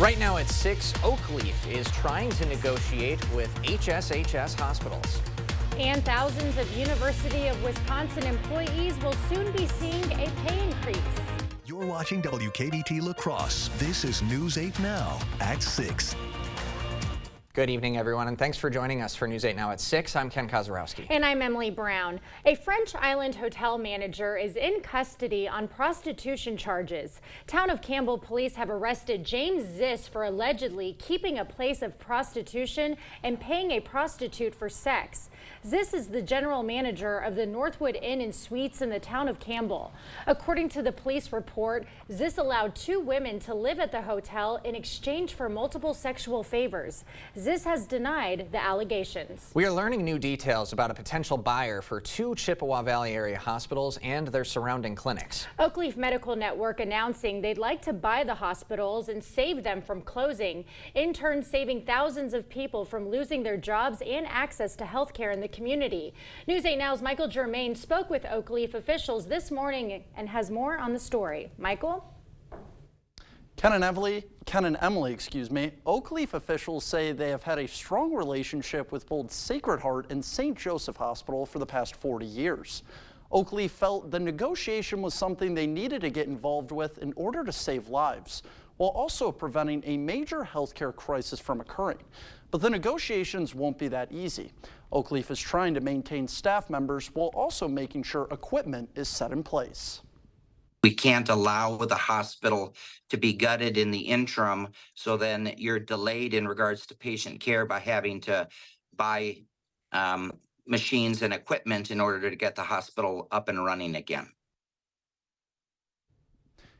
Right now at 6, Oakleaf is trying to negotiate with HSHS hospitals. And thousands of University of Wisconsin employees will soon be seeing a pay increase. You're watching WKBT La Crosse. This is News 8 Now at 6. Good evening, everyone, and thanks for joining us for News 8 Now at 6. I'm Ken Kozarowski. And I'm Emily Brown. A French Island hotel manager is in custody on prostitution charges. Town of Campbell police have arrested James Ziss for allegedly keeping a place of prostitution and paying a prostitute for sex. Ziss is the general manager of the Northwood Inn and Suites in the town of Campbell. According to the police report, Ziss allowed 2 women to live at the hotel in exchange for multiple sexual favors. Ziss has denied the allegations. We are learning new details about a potential buyer for 2 Chippewa Valley area hospitals and their surrounding clinics. Oakleaf Medical Network announcing they'd like to buy the hospitals and save them from closing, in turn saving thousands of people from losing their jobs and access to health care in the community. News 8 Now's Michael Germain spoke with Oakleaf officials this morning and has more on the story. Michael? Ken and Emily, Oakleaf officials say they have had a strong relationship with both Sacred Heart and St. Joseph Hospital for the past 40 years. Oakleaf felt the negotiation was something they needed to get involved with in order to save lives, while also preventing a major healthcare crisis from occurring. But the negotiations won't be that easy. Oakleaf is trying to maintain staff members while also making sure equipment is set in place. We can't allow the hospital to be gutted in the interim, so then you're delayed in regards to patient care by having to buy machines and equipment in order to get the hospital up and running again.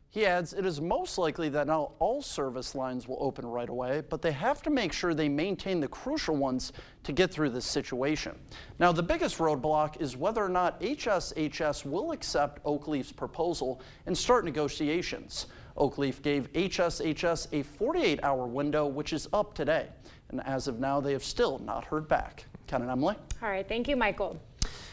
He adds it is most likely that now all service lines will open right away, but they have to make sure they maintain the crucial ones to get through this situation. Now, the biggest roadblock is whether or not HSHS will accept Oakleaf's proposal and start negotiations. Oakleaf gave HSHS a 48-hour window, which is up today. And as of now, they have still not heard back. Ken and Emily? All right, thank you, Michael.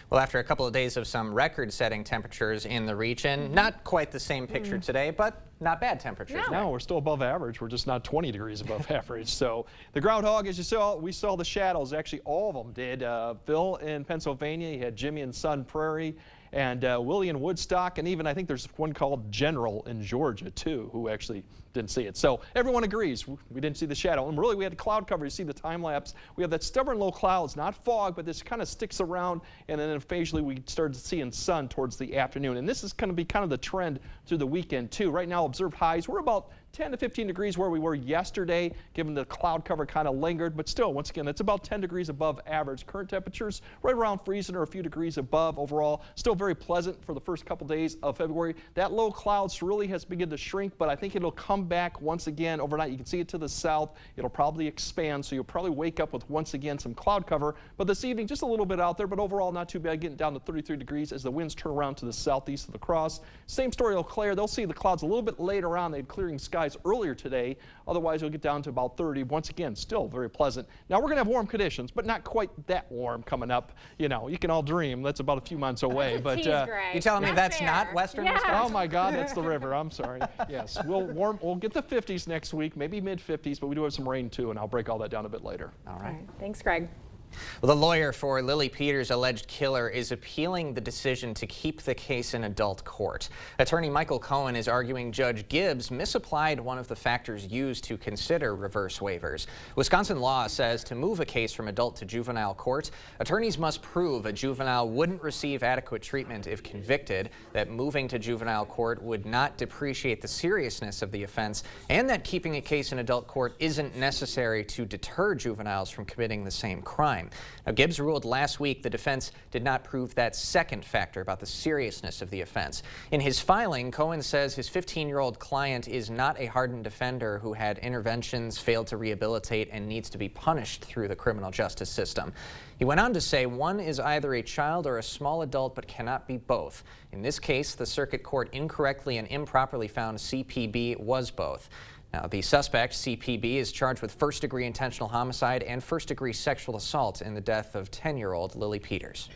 Well, after a couple of days of some record-setting temperatures in the region, not quite the same picture today, but not bad temperatures. No, we're still above average. We're just not 20 degrees above average. So the groundhog, as you saw, we saw the shadows. Actually, all of them did. Phil in Pennsylvania, you had Jimmy in Sun Prairie, and Willie in Woodstock, and even I think there's one called General in Georgia too, who actually didn't see it. So everyone agrees we didn't see the shadow. And really, we had cloud cover. You see the time lapse. We have that stubborn low clouds, not fog, but this kind of sticks around. And then occasionally we started seeing sun towards the afternoon. And this is going to be kind of the trend through the weekend too. Right now, observed highs, we're about 10 to 15 degrees where we were yesterday, given the cloud cover kind of lingered. But still, once again, it's about 10 degrees above average. Current temperatures right around freezing or a few degrees above overall. Still very pleasant for the first couple days of February. That low clouds really has begun to shrink, but I think it'll come back once again overnight. You can see it to the south. It'll probably expand, so you'll probably wake up with once again some cloud cover. But this evening, just a little bit out there, but overall not too bad, getting down to 33 degrees as the winds turn around to the southeast of La Crosse. Same story, Eau Claire. They'll see the clouds a little bit later on. They had clearing skies earlier today. Otherwise, you'll get down to about 30. Once again, still very pleasant. Now, we're going to have warm conditions, but not quite that warm coming up. You know, you can all dream. That's about a few months away. But you telling me that's not Western Wisconsin? Oh my God, that's the river. I'm sorry. Yes, we'll get the 50s next week, maybe mid 50s, but we do have some rain too, and I'll break all that down a bit later. All right. Thanks, Greg. Well, the lawyer for Lily Peters' alleged killer is appealing the decision to keep the case in adult court. Attorney Michael Cohen is arguing Judge Gibbs misapplied one of the factors used to consider reverse waivers. Wisconsin law says to move a case from adult to juvenile court, attorneys must prove a juvenile wouldn't receive adequate treatment if convicted, that moving to juvenile court would not depreciate the seriousness of the offense, and that keeping a case in adult court isn't necessary to deter juveniles from committing the same crime. Now, Gibbs ruled last week the defense did not prove that second factor about the seriousness of the offense. In his filing, Cohen says his 15-year-old client is not a hardened offender who had interventions, failed to rehabilitate, and needs to be punished through the criminal justice system. He went on to say one is either a child or a small adult but cannot be both. In this case, the circuit court incorrectly and improperly found CPB was both. Now, the suspect, CPB, is charged with first-degree intentional homicide and first-degree sexual assault in the death of 10-year-old Lily Peters.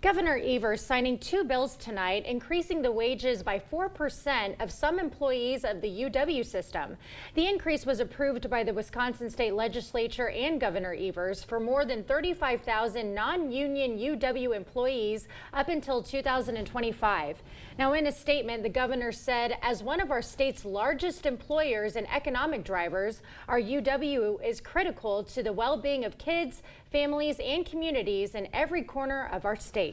Governor Evers signing 2 bills tonight, increasing the wages by 4% of some employees of the UW system. The increase was approved by the Wisconsin State Legislature and Governor Evers for more than 35,000 non-union UW employees up until 2025. Now, in a statement, the governor said, as one of our state's largest employers and economic drivers, our UW is critical to the well-being of kids, families, and communities in every corner of our state.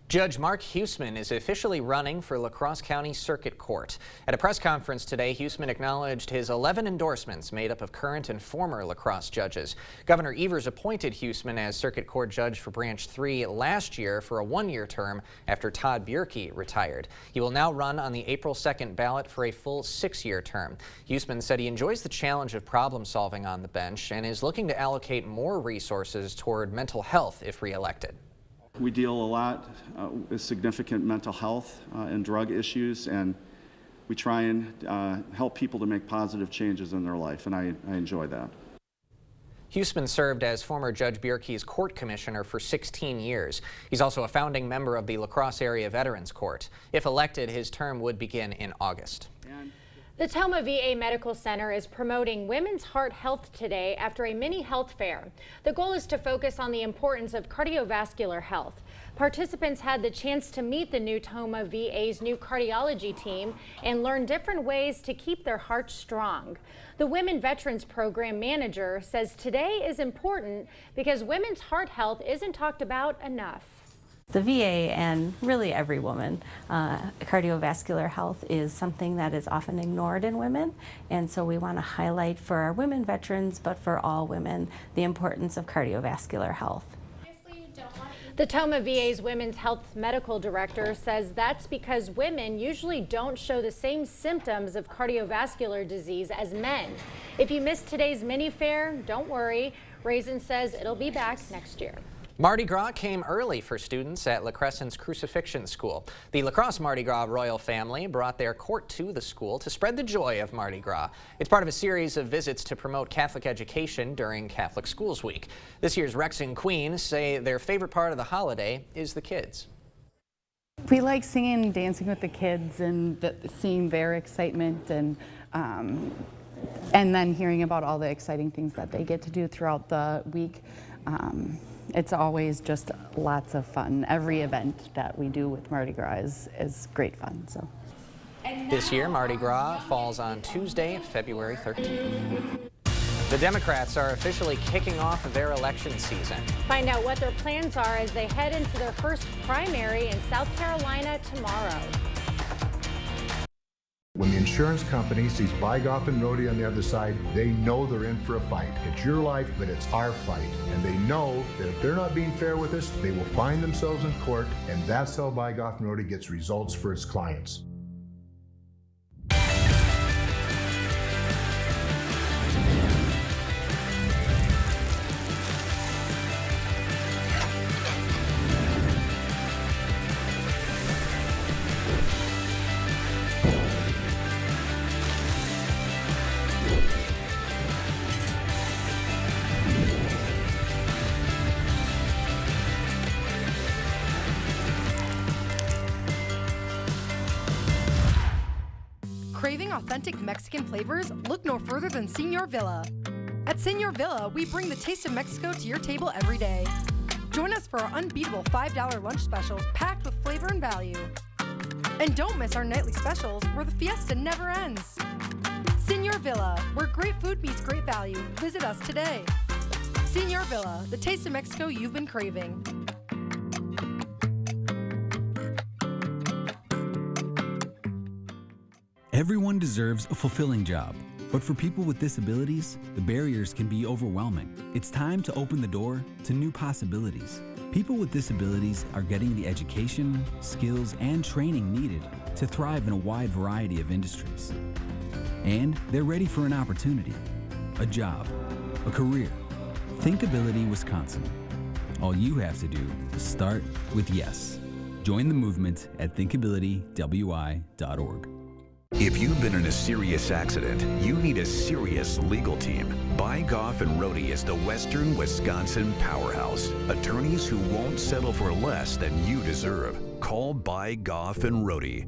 Judge Mark Huesman is officially running for La Crosse County Circuit Court. At a press conference today, Huesman acknowledged his 11 endorsements made up of current and former La Crosse judges. Governor Evers appointed Huesman as Circuit Court Judge for Branch 3 last year for a 1-year term after Todd Bierke retired. He will now run on the April 2nd ballot for a full 6-year term. Huesman said he enjoys the challenge of problem solving on the bench and is looking to allocate more resources toward mental health if reelected. We deal a lot with significant mental health and drug issues, and we try and help people to make positive changes in their life, and I enjoy that. Huesman served as former Judge Bierke's court commissioner for 16 years. He's also a founding member of the La Crosse Area Veterans Court. If elected, his term would begin in August. The Toma VA Medical Center is promoting women's heart health today after a mini health fair. The goal is to focus on the importance of cardiovascular health. Participants had the chance to meet the new Toma VA's new cardiology team and learn different ways to keep their hearts strong. The Women Veterans Program manager says today is important because women's heart health isn't talked about enough. The VA and really every woman, cardiovascular health is something that is often ignored in women, and so we want to highlight for our women veterans, but for all women, the importance of cardiovascular health. The Toma VA's Women's Health Medical Director says that's because women usually don't show the same symptoms of cardiovascular disease as men. If you missed today's mini fair, don't worry. Raisin says it'll be back next year. Mardi Gras came early for students at La Crescent's Crucifixion School. The La Crosse Mardi Gras royal family brought their court to the school to spread the joy of Mardi Gras. It's part of a series of visits to promote Catholic education during Catholic Schools Week. This year's Rex and Queen say their favorite part of the holiday is the kids. We like singing and dancing with the kids and seeing their excitement and then hearing about all the exciting things that they get to do throughout the week. It's always just lots of fun. Every event that we do with Mardi Gras is great fun. So, this year, Mardi Gras falls on Tuesday, February 13th. The Democrats are officially kicking off their election season. Find out what their plans are as they head into their first primary in South Carolina tomorrow. When the insurance company sees Bygoff and Rohde on the other side, they know they're in for a fight. It's your life, but it's our fight. And they know that if they're not being fair with us, they will find themselves in court, and that's how Bygoff and Rohde gets results for its clients. Craving authentic Mexican flavors? Look no further than Señor Villa. At Señor Villa, we bring the taste of Mexico to your table every day. Join us for our unbeatable $5 lunch specials packed with flavor and value. And don't miss our nightly specials where the fiesta never ends. Señor Villa, where great food meets great value. Visit us today. Señor Villa, the taste of Mexico you've been craving. Everyone deserves a fulfilling job, but for people with disabilities, the barriers can be overwhelming. It's time to open the door to new possibilities. People with disabilities are getting the education, skills, and training needed to thrive in a wide variety of industries. And they're ready for an opportunity, a job, a career. Thinkability Wisconsin. All you have to do is start with yes. Join the movement at thinkabilitywi.org. If you've been in a serious accident, you need a serious legal team. By Goff and Rohde is the Western Wisconsin powerhouse. Attorneys who won't settle for less than you deserve. Call By Goff and Rohde.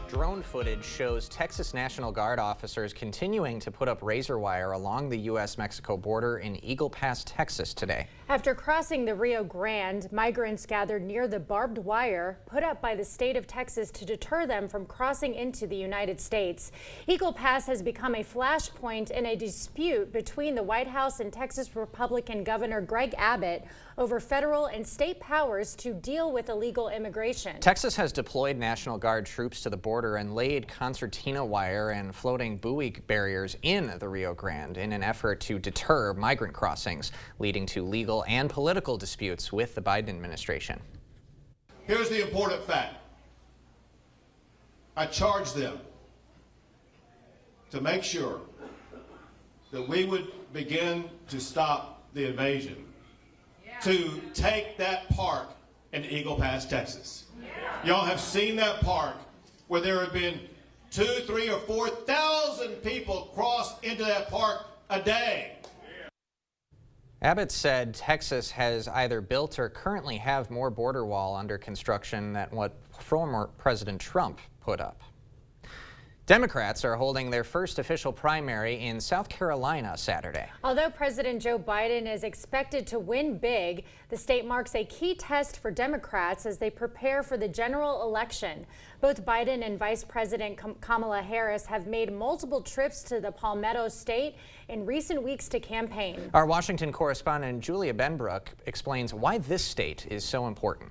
Drone footage shows Texas National Guard officers continuing to put up razor wire along the U.S.-Mexico border in Eagle Pass, Texas today. After crossing the Rio Grande, migrants gathered near the barbed wire put up by the state of Texas to deter them from crossing into the United States. Eagle Pass has become a flashpoint in a dispute between the White House and Texas Republican Governor Greg Abbott over federal and state powers to deal with illegal immigration. Texas has deployed National Guard troops to the border and laid concertina wire and floating buoy barriers in the Rio Grande in an effort to deter migrant crossings, leading to legal and political disputes with the Biden administration. Here's the important fact. I charged them to make sure that we would begin to stop the invasion, to take that park in Eagle Pass, Texas. Y'all have seen that park where there have been 2,000, 3,000, or 4,000 people cross into that park a day. Abbott said Texas has either built or currently have more border wall under construction than what former President Trump put up. Democrats are holding their first official primary in South Carolina Saturday. Although President Joe Biden is expected to win big, the state marks a key test for Democrats as they prepare for the general election. Both Biden and Vice President Kamala Harris have made multiple trips to the Palmetto State in recent weeks to campaign. Our Washington correspondent Julia Benbrook explains why this state is so important.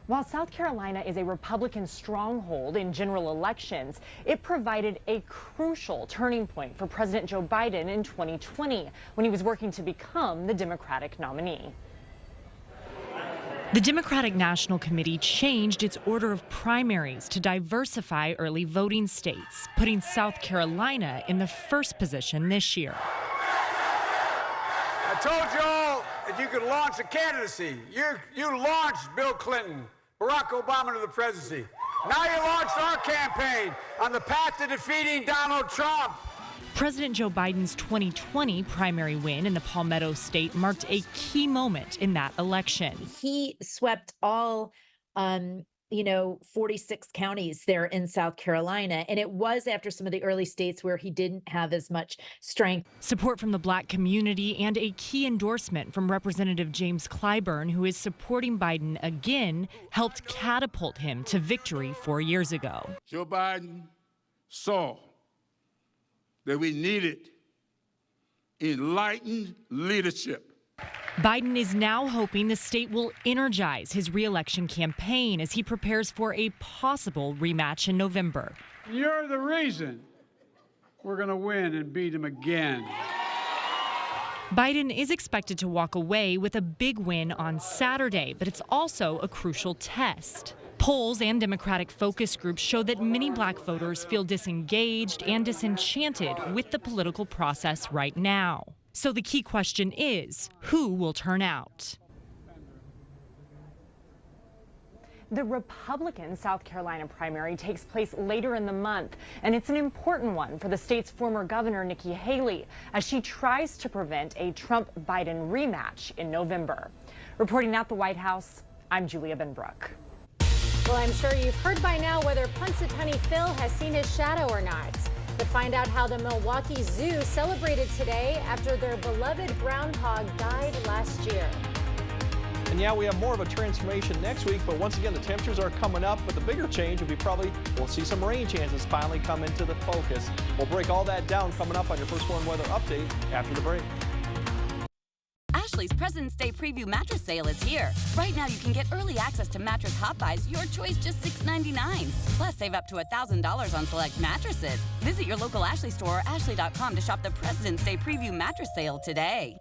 While South Carolina is a Republican stronghold in general elections, it provided a crucial turning point for President Joe Biden in 2020 when he was working to become the Democratic nominee. The Democratic National Committee changed its order of primaries to diversify early voting states, putting South Carolina in the first position this year. I told y'all that you could launch a candidacy. You launched Bill Clinton, Barack Obama to the presidency. Now you launched our campaign on the path to defeating Donald Trump. President Joe Biden's 2020 primary win in the Palmetto State marked a key moment in that election. He swept all 46 counties there in South Carolina. And it was after some of the early states where he didn't have as much strength. Support from the Black community and a key endorsement from Representative James Clyburn, who is supporting Biden again, helped catapult him to victory 4 years ago. Joe Biden saw that we needed enlightened leadership. Biden is now hoping the state will energize his re-election campaign as he prepares for a possible rematch in November. You're the reason we're going to win and beat him again. Biden is expected to walk away with a big win on Saturday, but it's also a crucial test. Polls and Democratic focus groups show that many Black voters feel disengaged and disenchanted with the political process right now. So the key question is, who will turn out? The Republican South Carolina primary takes place later in the month, and it's an important one for the state's former governor, Nikki Haley, as she tries to prevent a Trump-Biden rematch in November. Reporting at the White House, I'm Julia Benbrook. Well, I'm sure you've heard by now whether Punxsutawney Phil has seen his shadow or not. To find out how the Milwaukee Zoo celebrated today after their beloved groundhog died last year. And yeah, we have more of a transformation next week, but once again, the temperatures are coming up, but the bigger change will be we'll see some rain chances finally come into the focus. We'll break all that down coming up on your First Warn Weather Update after the break. Ashley's President's Day Preview Mattress Sale is here. Right now, you can get early access to Mattress Hot Buys, your choice, just $6.99. Plus, save up to $1,000 on select mattresses. Visit your local Ashley store or ashley.com to shop the President's Day Preview Mattress Sale today.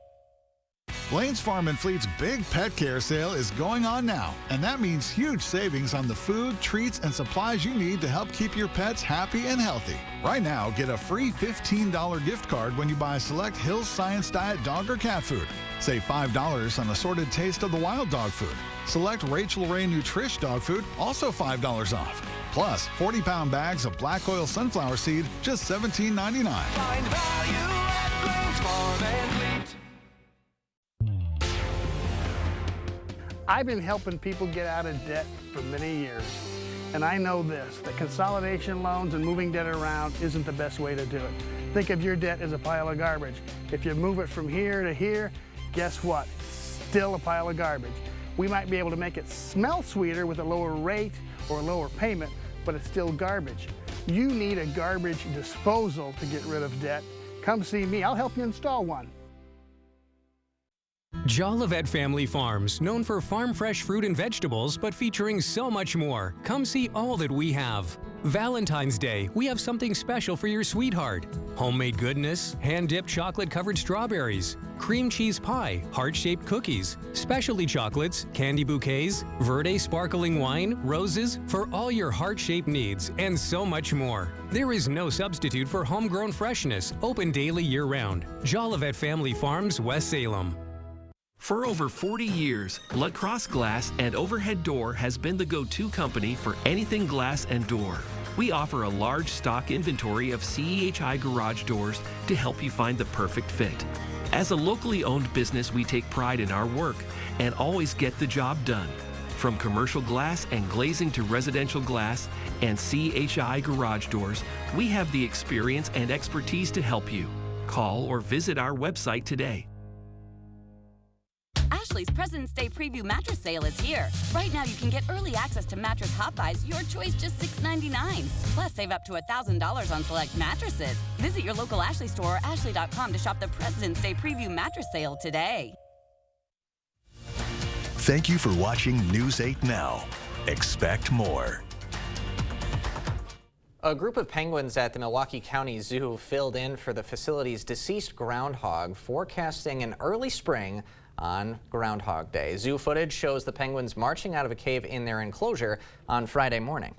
Lane's Farm and Fleet's big pet care sale is going on now, and that means huge savings on the food, treats, and supplies you need to help keep your pets happy and healthy. Right now, get a free $15 gift card when you buy select Hill's Science Diet dog or cat food. Save $5 on assorted Taste of the Wild dog food. Select Rachel Ray Nutrish dog food, also $5 off. Plus, 40-pound bags of black oil sunflower seed, just $17.99. Find value at Lane's Farm and Fleet. I've been helping people get out of debt for many years, and I know this, that consolidation loans and moving debt around isn't the best way to do it. Think of your debt as a pile of garbage. If you move it from here to here, guess what? Still a pile of garbage. We might be able to make it smell sweeter with a lower rate or a lower payment, but it's still garbage. You need a garbage disposal to get rid of debt. Come see me, I'll help you install one. Jolivet Family Farms, known for farm fresh fruit and vegetables, but featuring so much more. Come see all that we have. Valentine's Day, we have something special for your sweetheart. Homemade goodness, hand-dipped chocolate-covered strawberries, cream cheese pie, heart-shaped cookies, specialty chocolates, candy bouquets, Verde sparkling wine, roses, for all your heart-shaped needs, and so much more. There is no substitute for homegrown freshness, open daily year-round. Jolivet Family Farms, West Salem. For over 40 years, LaCrosse Glass and Overhead Door has been the go-to company for anything glass and door. We offer a large stock inventory of CEHI garage doors to help you find the perfect fit. As a locally owned business, we take pride in our work and always get the job done. From commercial glass and glazing to residential glass and CEHI garage doors, we have the experience and expertise to help you. Call or visit our website today. Ashley's President's Day Preview Mattress Sale is here. Right now, you can get early access to Mattress Hot Buys, your choice just $6.99. Plus, save up to $1,000 on select mattresses. Visit your local Ashley store or ashley.com to shop the President's Day Preview Mattress Sale today. Thank you for watching News 8 Now. Expect more. A group of penguins at the Milwaukee County Zoo filled in for the facility's deceased groundhog, forecasting an early spring on Groundhog Day. Zoo footage shows the penguins marching out of a cave in their enclosure on Friday morning.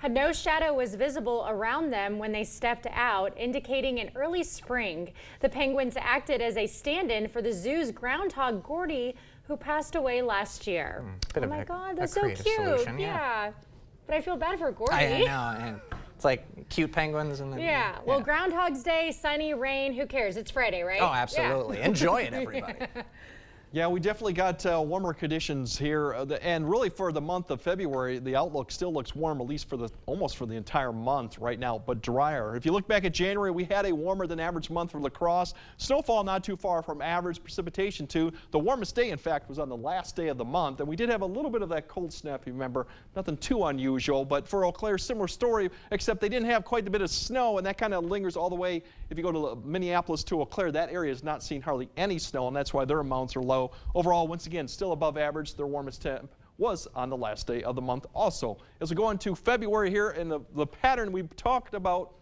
No shadow was visible around them when they stepped out, indicating an early spring. The penguins acted as a stand-in for the zoo's groundhog Gordy, who passed away last year. Oh my God, that's so cute. Solution, yeah. But I feel bad for Gordy. I know. And it's like cute penguins. And then, yeah. Well, Groundhog's Day, sunny, rain, who cares? It's Friday, right? Oh, absolutely. Yeah. Enjoy it, everybody. Yeah, we definitely got warmer conditions here, and really for the month of February, the outlook still looks warm, at least for almost for the entire month right now, but drier. If you look back at January, we had a warmer than average month for La Crosse. Snowfall not too far from average, precipitation too. The warmest day, in fact, was on the last day of the month, and we did have a little bit of that cold snap, if you remember. Nothing too unusual, but for Eau Claire, similar story, except they didn't have quite a bit of snow, and that kind of lingers all the way. If you go to Minneapolis to Eau Claire, that area has not seen hardly any snow, and that's why their amounts are low. Overall, once again, still above average. Their warmest temp was on the last day of the month also. As we go into February here, and the pattern we talked about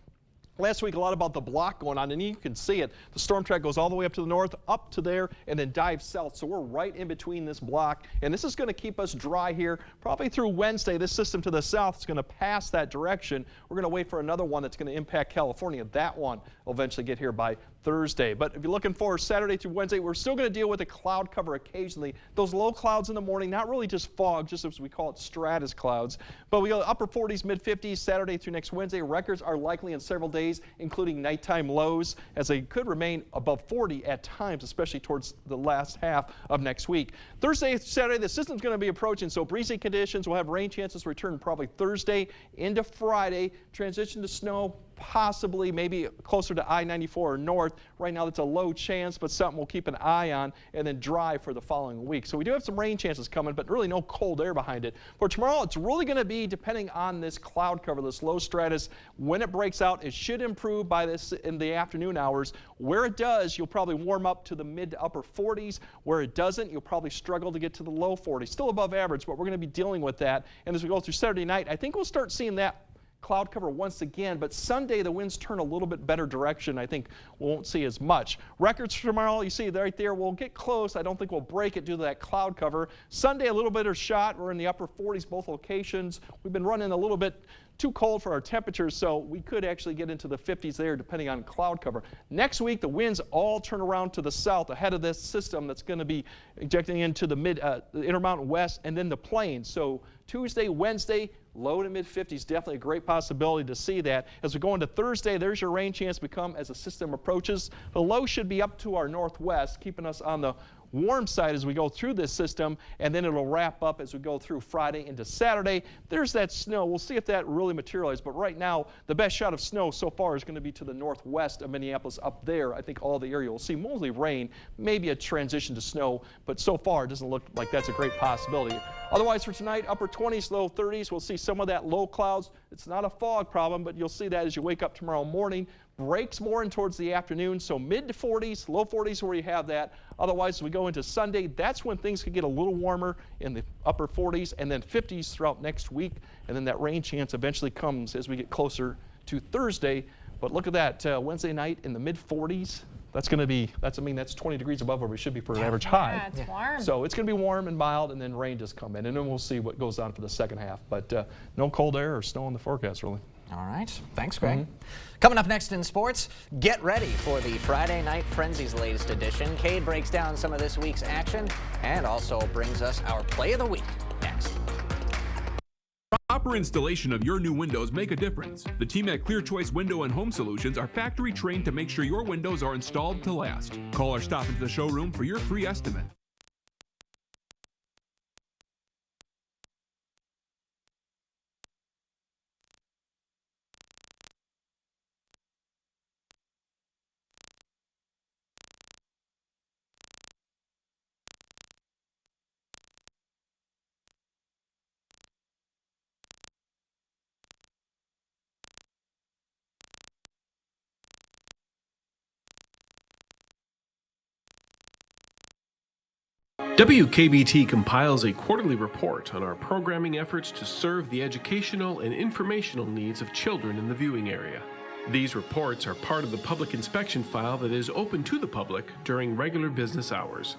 last week, a lot about the block going on, and you can see it. The storm track goes all the way up to the north, up to there, and then dives south. So we're right in between this block, and this is going to keep us dry here probably through Wednesday. This system to the south is going to pass that direction. We're going to wait for another one that's going to impact California. That one will eventually get here by Thursday. But if you're looking for Saturday through Wednesday, we're still going to deal with a cloud cover occasionally. Those low clouds in the morning, not really just fog, just as we call it stratus clouds. But we go upper 40s, mid 50s Saturday through next Wednesday. Records are likely in several days, including nighttime lows, as they could remain above 40 at times, especially towards the last half of next week. Thursday, Saturday, the system's going to be approaching, so breezy conditions. We'll have rain chances return probably Thursday into Friday. Transition to snow, possibly maybe closer to I-94 or north. Right now that's a low chance, but something we'll keep an eye on, and then dry for the following week. So we do have some rain chances coming, but really no cold air behind it. For tomorrow, it's really going to be depending on this cloud cover, this low stratus. When it breaks out, it should improve by this in the afternoon hours. Where it does, you'll probably warm up to the mid to upper 40s. Where it doesn't, you'll probably struggle to get to the low 40s. Still above average, but we're going to be dealing with that. And as we go through Saturday night, I think we'll start seeing that cloud cover once again, but Sunday the winds turn a little bit better direction. I think we won't see as much. Records for tomorrow, you see right there, we'll get close. I don't think we'll break it due to that cloud cover. Sunday, a little bit of shot. We're in the upper 40s, both locations. We've been running a little bit too cold for our temperatures, so we could actually get into the 50s there depending on cloud cover. Next week, the winds all turn around to the south ahead of this system that's going to be injecting into the Intermountain West and then the plains. So Tuesday, Wednesday, low to mid 50s, definitely a great possibility to see that. As we go into Thursday, there's your rain chance become as the system approaches. The low should be up to our northwest, keeping us on the warm side as we go through this system, and then it'll wrap up as we go through Friday into Saturday. There's that snow. We'll see if that really materializes, but right now the best shot of snow so far is going to be to the northwest of Minneapolis up there. I think all the area will see mostly rain, maybe a transition to snow, but so far it doesn't look like that's a great possibility. Otherwise for tonight, upper 20s, low 30s, we'll see some of that low clouds. It's not a fog problem, but you'll see that as you wake up tomorrow morning. Breaks more in towards the afternoon, so mid to 40s, low 40s where you have that. Otherwise, as we go into Sunday, that's when things could get a little warmer in the upper 40s and then 50s throughout next week. And then that rain chance eventually comes as we get closer to Thursday. But look at that, Wednesday night in the mid 40s. That's going to be, that's 20 degrees above where we should be for an average high. Yeah, it's warm. So it's going to be warm and mild, and then rain just come in. And then we'll see what goes on for the second half. But no cold air or snow in the forecast, really. All right. Thanks, Greg. Coming up next in sports, get ready for the Friday Night Frenzy's latest edition. Cade breaks down some of this week's action and also brings us our play of the week next. Proper installation of your new windows make a difference. The team at Clear Choice Window and Home Solutions are factory trained to make sure your windows are installed to last. Call or stop into the showroom for your free estimate. WKBT compiles a quarterly report on our programming efforts to serve the educational and informational needs of children in the viewing area. These reports are part of the public inspection file that is open to the public during regular business hours.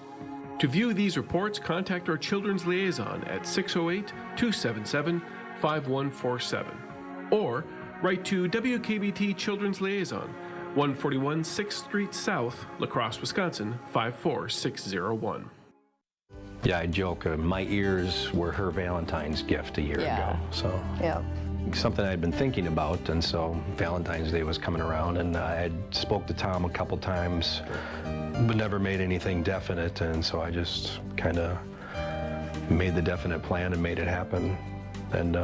To view these reports, contact our Children's Liaison at 608-277-5147 or write to WKBT Children's Liaison, 141 6th Street South, La Crosse, Wisconsin, 54601. Yeah, I joke, my ears were her Valentine's gift a year ago. So something I'd been thinking about, and so Valentine's Day was coming around, and I had spoke to Tom a couple times, but never made anything definite, and so I just kind of made the definite plan and made it happen, and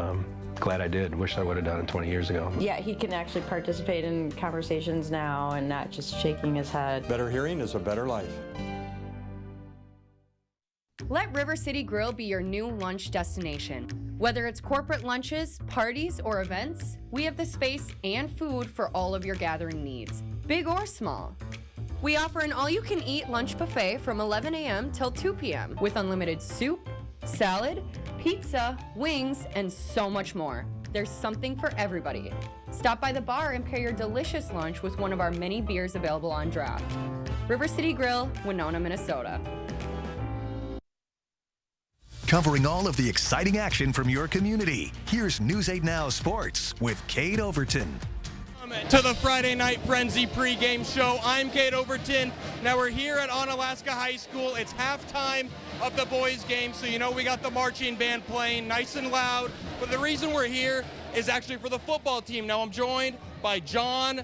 glad I did. Wish I would have done it 20 years ago. Yeah, he can actually participate in conversations now and not just shaking his head. Better hearing is a better life. Let River City Grill be your new lunch destination. Whether it's corporate lunches, parties, or events, we have the space and food for all of your gathering needs, big or small. We offer an all-you-can-eat lunch buffet from 11 a.m. till 2 p.m. with unlimited soup, salad, pizza, wings, and so much more. There's something for everybody. Stop by the bar and pair your delicious lunch with one of our many beers available on draft. River City Grill, Winona, Minnesota. Covering all of the exciting action from your community, here's News 8 Now Sports with Cade Overton. To the Friday Night Frenzy pregame show. I'm Cade Overton. Now we're here at Onalaska High School. It's halftime of the boys game, so you know we got the marching band playing nice and loud. But the reason we're here is actually for the football team. Now I'm joined by John,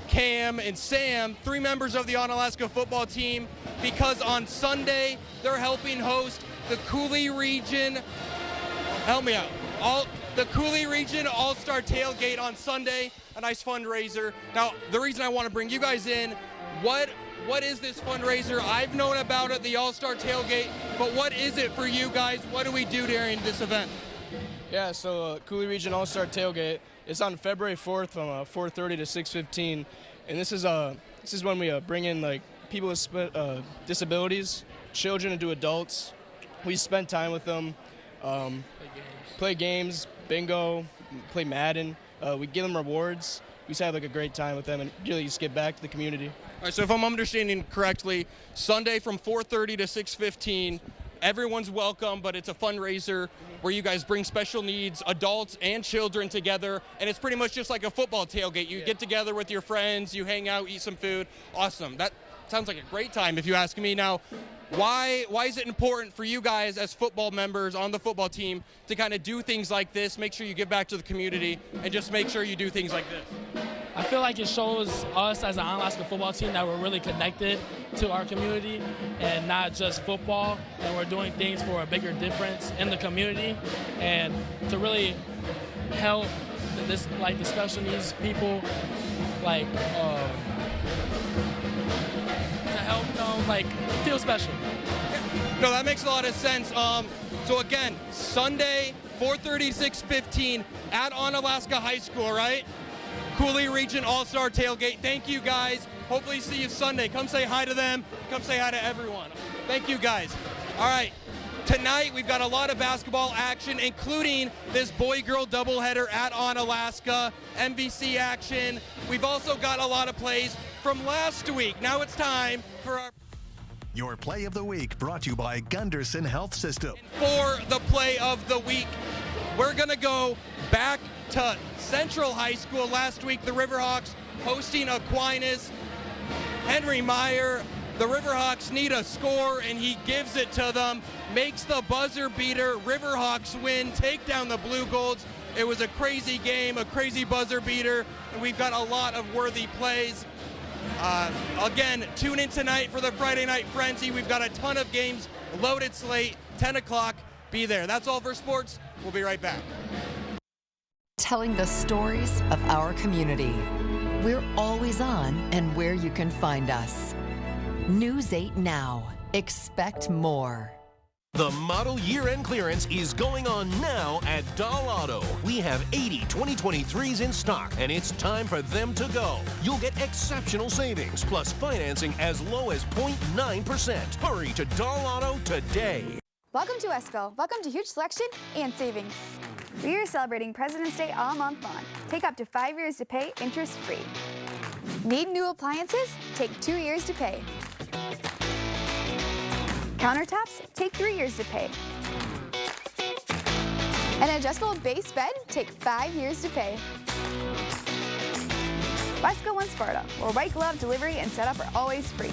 Cam, and Sam, 3 members of the Onalaska football team, because on Sunday they're helping host the Coulee Region, help me out, the Coulee Region All-Star Tailgate on Sunday, a nice fundraiser. Now, the reason I want to bring you guys in, what is this fundraiser? I've known about it, the All-Star Tailgate, but what is it for you guys? What do we do during this event? Yeah, so Coulee Region All-Star Tailgate, it's on February 4th from 4:30 to 6:15, and this is when we bring in like people with disabilities, children to adults. We spend time with them, play games, bingo, play Madden. We give them rewards. We just have like a great time with them and really just get back to the community. All right, so if I'm understanding correctly, Sunday from 4:30 to 6:15, everyone's welcome, but it's a fundraiser where you guys bring special needs adults and children together, and it's pretty much just like a football tailgate. You get together with your friends, you hang out, eat some food. Awesome. That sounds like a great time if you ask me. Now, why is it important for you guys as football members on the football team to kind of do things like this, make sure you give back to the community, and just make sure you do things like this? I feel like it shows us as an Onalaska football team that we're really connected to our community and not just football, and we're doing things for a bigger difference in the community and to really help this, like the special needs people, like to help them like feel special. No, that makes a lot of sense. So again, Sunday, 4:30 to 6:15 at Onalaska High School, right? Coulee Region All-Star Tailgate. Thank you, guys. Hopefully see you Sunday. Come say hi to them. Come say hi to everyone. Thank you, guys. All right. Tonight, we've got a lot of basketball action, including this boy-girl doubleheader at Onalaska, MVC action. We've also got a lot of plays from last week. Now it's time for our... Your play of the week brought to you by Gunderson Health System. For the play of the week, we're going to go back to Central High School. Last week, the Riverhawks hosting Aquinas. Henry Meyer, the Riverhawks need a score, and he gives it to them. Makes the buzzer beater. Riverhawks win, take down the Blue Golds. It was a crazy game, a crazy buzzer beater, and we've got a lot of worthy plays. Again, tune in tonight for the Friday Night Frenzy. We've got a ton of games, loaded slate, 10 o'clock. Be there. That's all for sports. We'll be right back. Telling the stories of our community. We're always on and where you can find us. News 8 Now. Expect more. The model year-end clearance is going on now at Doll Auto. We have 80 2023s in stock, and it's time for them to go. You'll get exceptional savings, plus financing as low as 0.9%. Hurry to Doll Auto today. Welcome to Westville. Welcome to huge selection and savings. We are celebrating President's Day all month long. Take up to 5 years to pay interest-free. Need new appliances? Take 2 years to pay. Countertops? Take 3 years to pay. An adjustable base bed? Take 5 years to pay. Wesco and Sparta, where white glove delivery and setup are always free.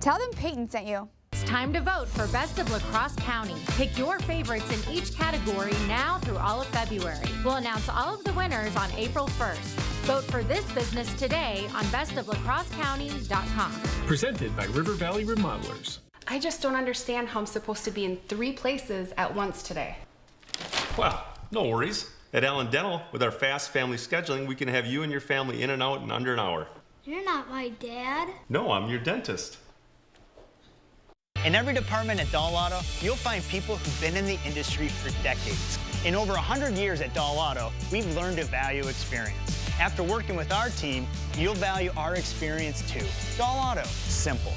Tell them Peyton sent you. It's time to vote for Best of La Crosse County. Pick your favorites in each category now through all of February. We'll announce all of the winners on April 1st. Vote for this business today on bestoflacrossecounty.com. Presented by River Valley Remodelers. I just don't understand how I'm supposed to be in 3 places at once today. Well, no worries. At Allen Dental, with our fast family scheduling, we can have you and your family in and out in under an hour. You're not my dad. No, I'm your dentist. In every department at Doll Auto, you'll find people who've been in the industry for decades. In over 100 years at Doll Auto, we've learned to value experience. After working with our team, you'll value our experience too. Doll Auto, simple.